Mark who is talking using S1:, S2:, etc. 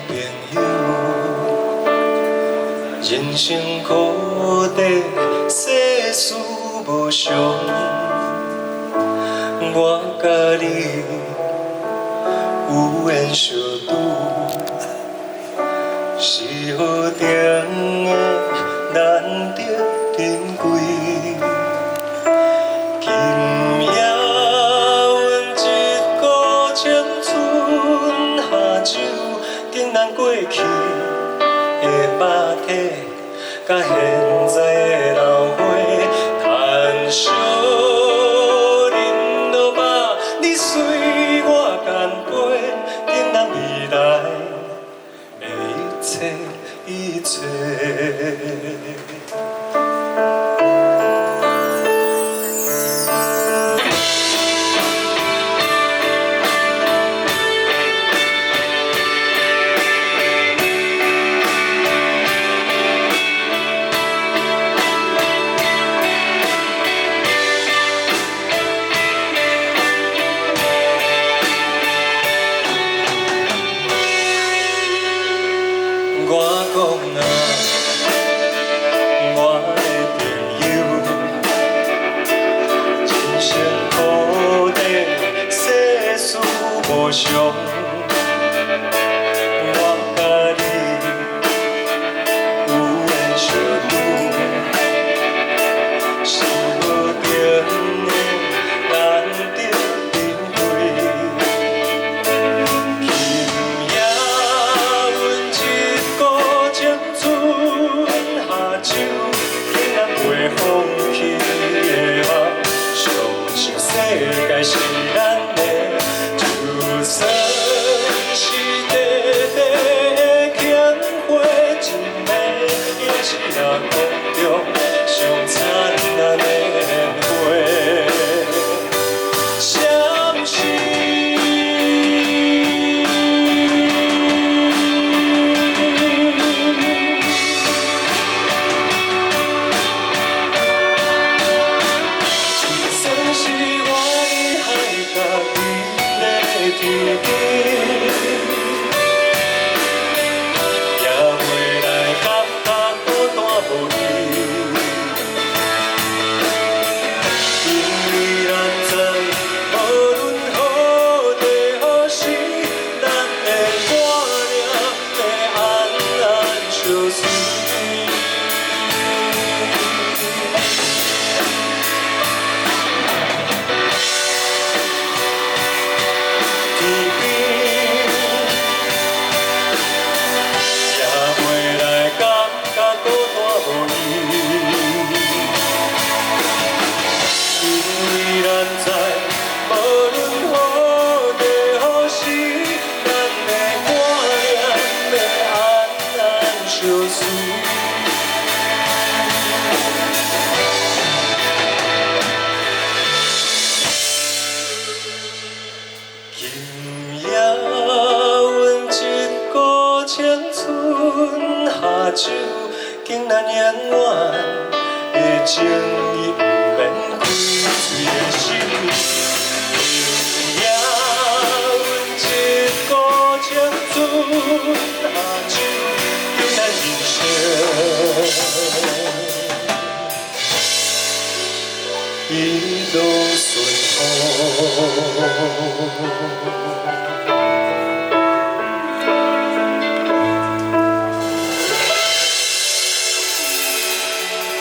S1: 朋友，人生苦短，世事无常，我甲你有缘相拄，是好定的难得珍贵。今夜阮一股青春下酒，竟然过去的肉体，甲现在的老花谈笑人落肉，你随我干杯，竟然未来的一切一切。我讲啊，我的朋友，人生苦短，世事无常，我甲你有缘相拄，是无定的难得珍贵。今夜阮一股青春下酒，竟然袂放弃的梦，相信世界是咱的，就算是短短的欠花一枚，也是那空中上灿烂的烟花。相信。算是我的海角你的天边，也袂来感觉孤单无依。因为咱知，无论好地好时，咱的歌声会安安相随。今夜阮一股青春下酒，竟然永远的情意不免开嘴的心。今夜阮一股青春下酒，竟然人生一路顺风。